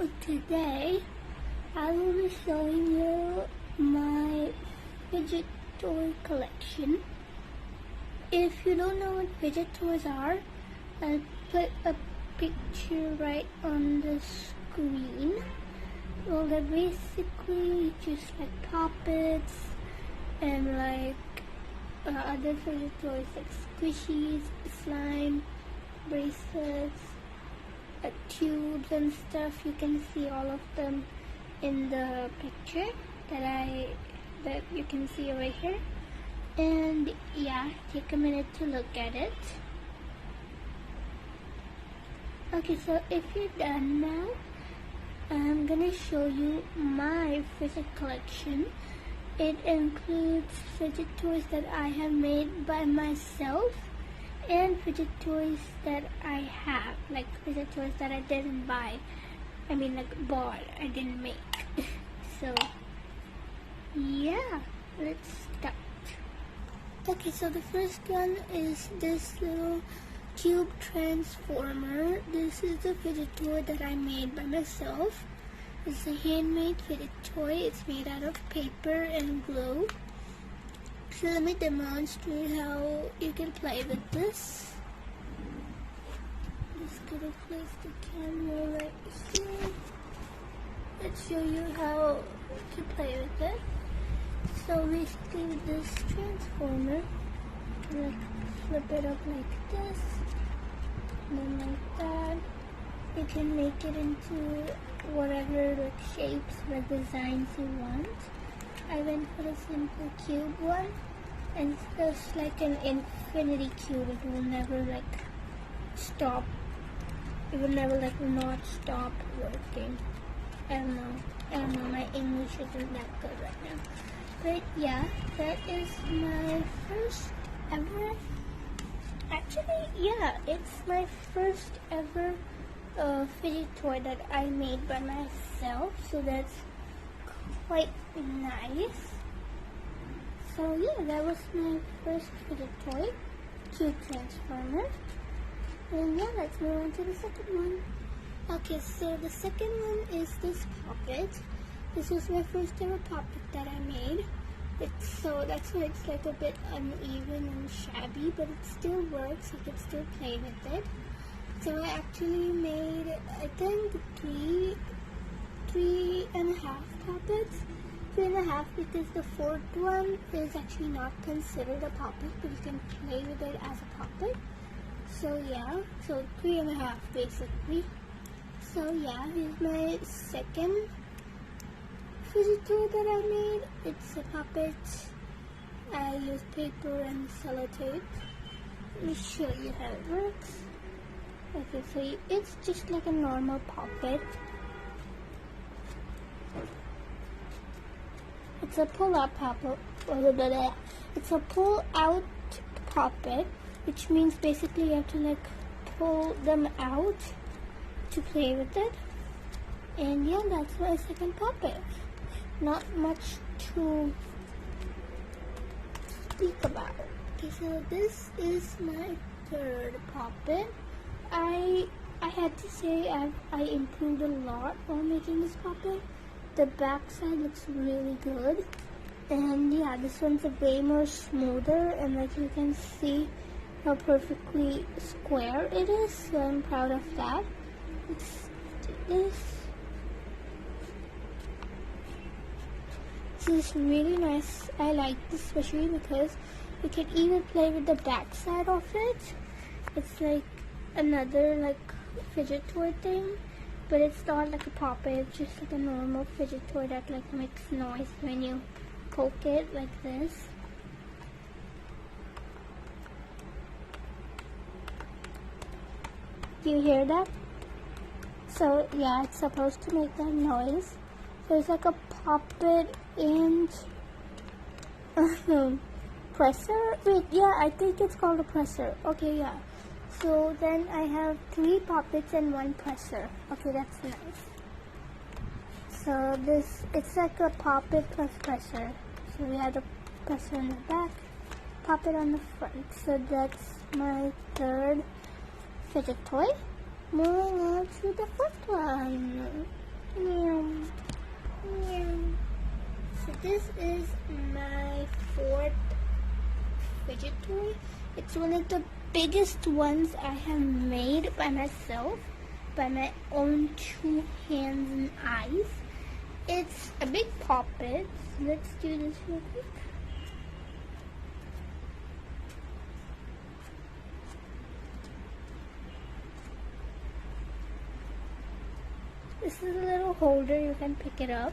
So today I will be showing you my fidget toy collection. If you don't know what fidget toys are, I'll put a picture right on the screen. Well, they're basically just like puppets and like other fidget toys like squishies, slime, bracelets, tubes and stuff. You can see all of them in the picture that you can see over here. And yeah, take a minute to look at it. Okay, so if you're done now, I'm gonna show you my fidget collection. It includes fidget toys that I have made by myself and fidget toys that I have, like fidget toys that I didn't buy. I mean, like bought, I didn't make. So yeah, let's start. Okay, so the first one is this little cube transformer. This is the fidget toy that I made by myself. It's a handmade fidget toy. It's made out of paper and glue. So let me demonstrate how you can play with this. Just gonna place the camera right here. Let's show you how to play with it. So basically with this transformer, like flip it up like this, and then like that. You can make it into whatever like shapes or designs you want. I went for a simple cube one, and it's just like an infinity cube. It will never like stop. It will never like not stop working. I don't know, my English isn't that good right now. But yeah, that is my first ever, actually yeah, it's my first ever fidget toy that I made by myself, so that's quite nice. So yeah, that was my first fidget toy, cube transformer. And yeah, let's move on to the second one. Okay, so the second one is this puppet. This was my first ever puppet that I made. So that's why it's like a bit uneven and shabby, but it still works. You can still play with it. So I actually made, I think, three and a half puppets. 3.5 because the fourth one is actually not considered a puppet, but you can play with it as a puppet. So yeah, so 3.5 basically. So yeah, here's my second fidget toy that I made. It's a puppet. I use paper and sellotape. Let me show you how it works. Okay, so it's just like a normal puppet. It's a pull-out puppet. It's a pull-out puppet, which means basically you have to like pull them out to play with it. And yeah, that's my second puppet. Not much to speak about. Okay, so this is my third puppet. I had to say I improved a lot while making this puppet. The back side looks really good, and yeah, this one's a way more smoother, and like you can see how perfectly square it is, so I'm proud of that. Let's do this. This is really nice. I like this especially because you can even play with the back side of it. It's like another like fidget toy thing, but it's not like a puppet. It's just like a normal fidget toy that like makes noise when you poke it like this. Do you hear that? So yeah, it's supposed to make that noise. So it's like a puppet and presser. Wait, yeah, I think it's called a presser. Okay, yeah. So then I have 3 puppets and 1 presser. Okay, that's nice. So it's like a puppet plus presser. So we have the presser on the back, puppet on the front. So that's my third fidget toy. Moving on to the fourth one. Meow. Meow. So this is my fourth fidget toy. It's one of the biggest ones I have made by myself, by my own 2 hands and eyes. It's a big puppet. Let's do this real quick. This is a little holder, you can pick it up.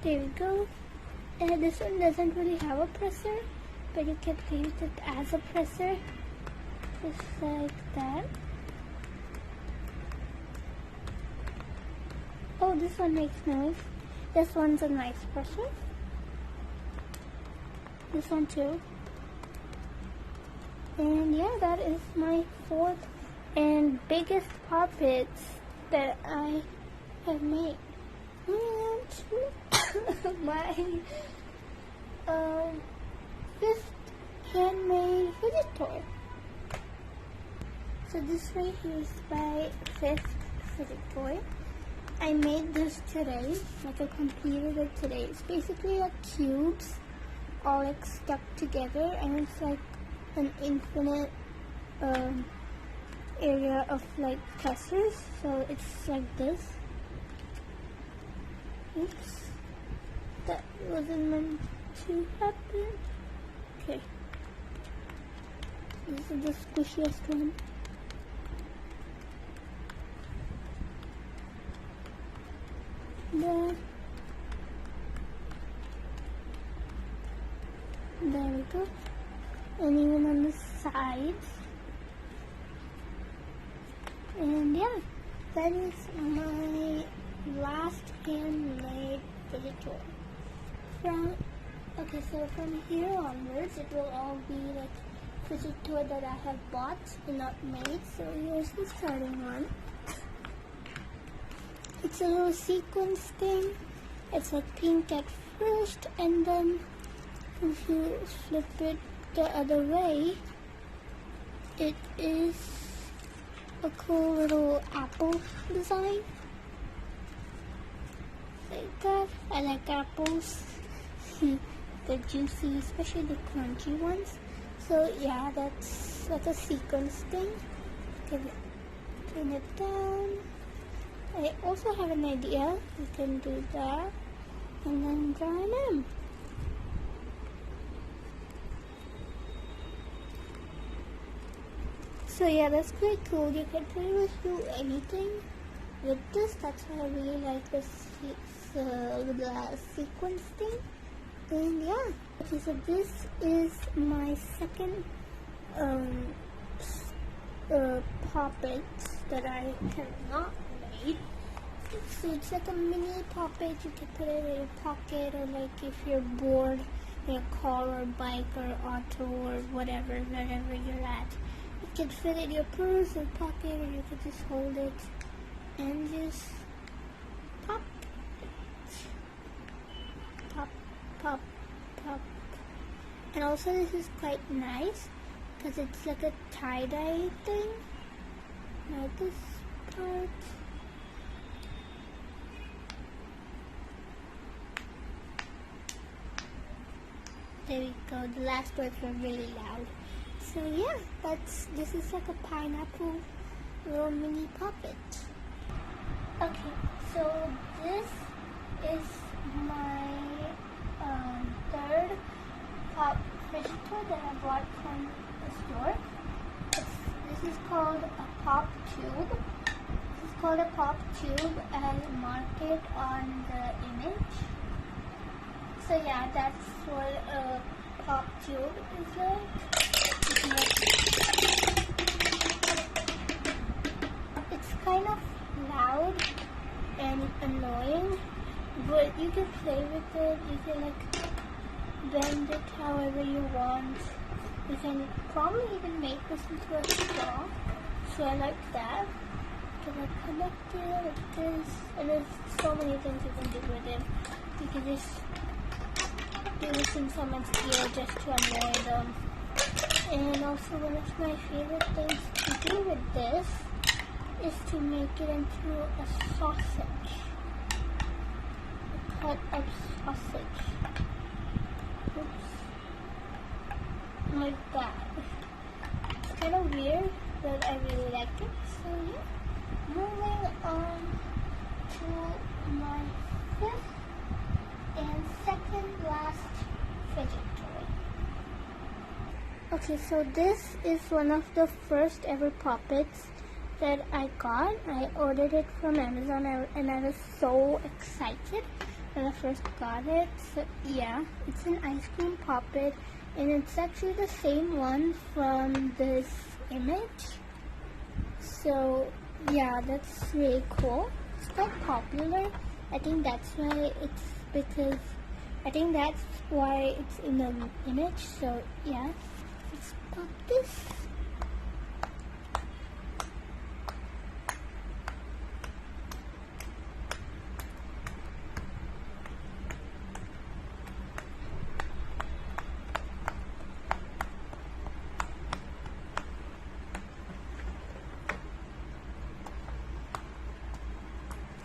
There we go. And this one doesn't really have a presser, but you can play with it as a presser, just like that. Oh, this one makes noise. This one's a nice presser. This one too. And yeah, that is my fourth and biggest puppets that I have made. And my fifth handmade fidget toy. So this right here is my fifth fidget toy. I made this today, like I completed it today. It's basically like cubes all like stuck together, and it's like an infinite area of like pressers. So it's like this. Oops, that wasn't meant to happen. Okay, this is the squishiest one. There we go. And even on the sides. And yeah, that is my last handmade fidget toy. So from here onwards, it will all be like fidget toy that I have bought and not made. So here's the starting one. It's a little sequence thing. It's like pink at first, and then if you flip it the other way, it is a cool little apple design. Like that. I like apples. They're juicy, especially the crunchy ones. So yeah, that's a sequence thing. Okay, pin it down. I also have an idea. You can do that and then draw an M. So yeah, that's pretty cool. You can pretty much do anything with this. That's why I really like this the sequence thing. And yeah, okay, so this is my second puppet that I have not made. So it's like a mini puppet. You can put it in your pocket, or like if you're bored in a car or bike or auto or whatever, wherever you're at, you can fit it in your purse or pocket, or you can just hold it and just pop, pop, pop, pop. And also this is quite nice because it's like a tie-dye thing. Now this part. There we go. The last words were really loud. So yeah, this is like a pineapple little mini puppet. Okay, so this is my third fidget toy that I bought from the store. This is called a pop tube. This is called a pop tube, and marked it on the image. So yeah, that's what a pop tube is like. It's kind of loud and annoying, but you can play with it. You can like bend it however you want. You can probably even make this into a straw. So I like that. You can like connect it like this, and there's so many things you can do with it. You could just do this in someone's ear just to annoy them. And also one of my favorite things to do with this is to make it into a sausage. A cut up sausage. Oops. Like that. It's kind of weird, but I really like it. So yeah, moving on to my fifth and second last fidget toy. Okay, so this is one of the first ever puppets that I got. I ordered it from Amazon and I was so excited when I first got it. So yeah, it's an ice cream puppet and it's actually the same one from this image. So yeah, that's really cool. It's quite popular. I think that's why it's in the image. So yeah, let's pop this.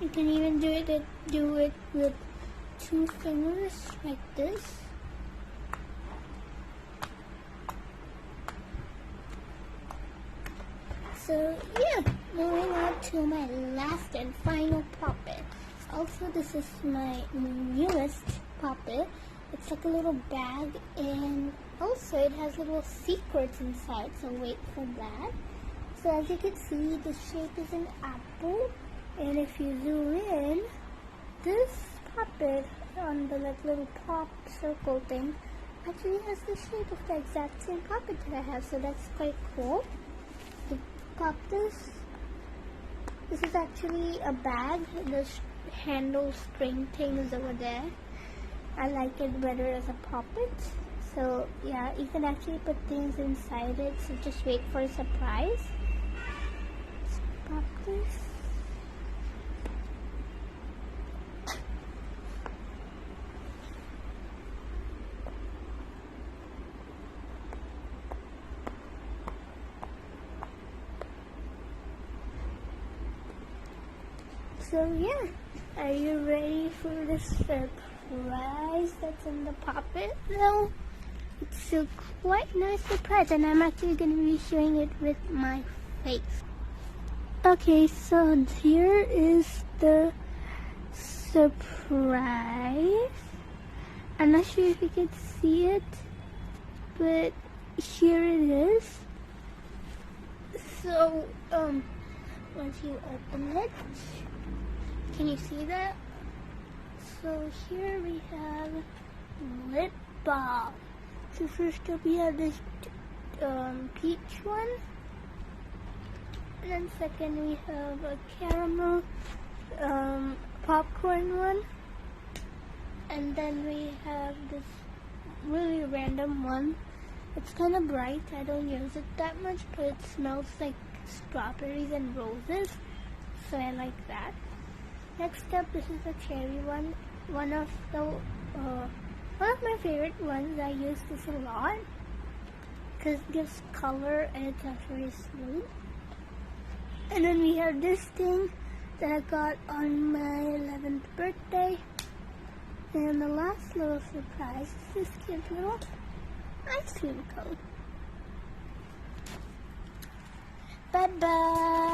You can even do it with 2 fingers like this. So yeah, moving on to my last and final puppet. Also, this is my newest puppet. It's like a little bag, and also it has little secrets inside, so wait for that. So as you can see, the shape is an apple. And if you zoom in, this puppet on the little pop circle thing actually has the shape of the exact same puppet that I have, so that's quite cool. To pop this is actually a bag. The handle string thing is over there. I like it better as a puppet. So yeah, you can actually put things inside it, so just wait for a surprise. Let's pop this. So yeah, are you ready for the surprise that's in the puppet? No, it's a quite nice surprise, and I'm actually going to be showing it with my face. Okay, so here is the surprise. I'm not sure if you can see it, but here it is. So, once you open it, can you see that? So here we have lip balm. So first up we have this peach one. And then second we have a caramel popcorn one. And then we have this really random one. It's kind of bright. I don't use it that much, but it smells like strawberries and roses. So I like that. Next up, this is the cherry one. One of my favorite ones. I use this a lot because it gives color and it's actually smooth. And then we have this thing that I got on my 11th birthday. And the last little surprise is this cute little ice cream cone. Bye bye.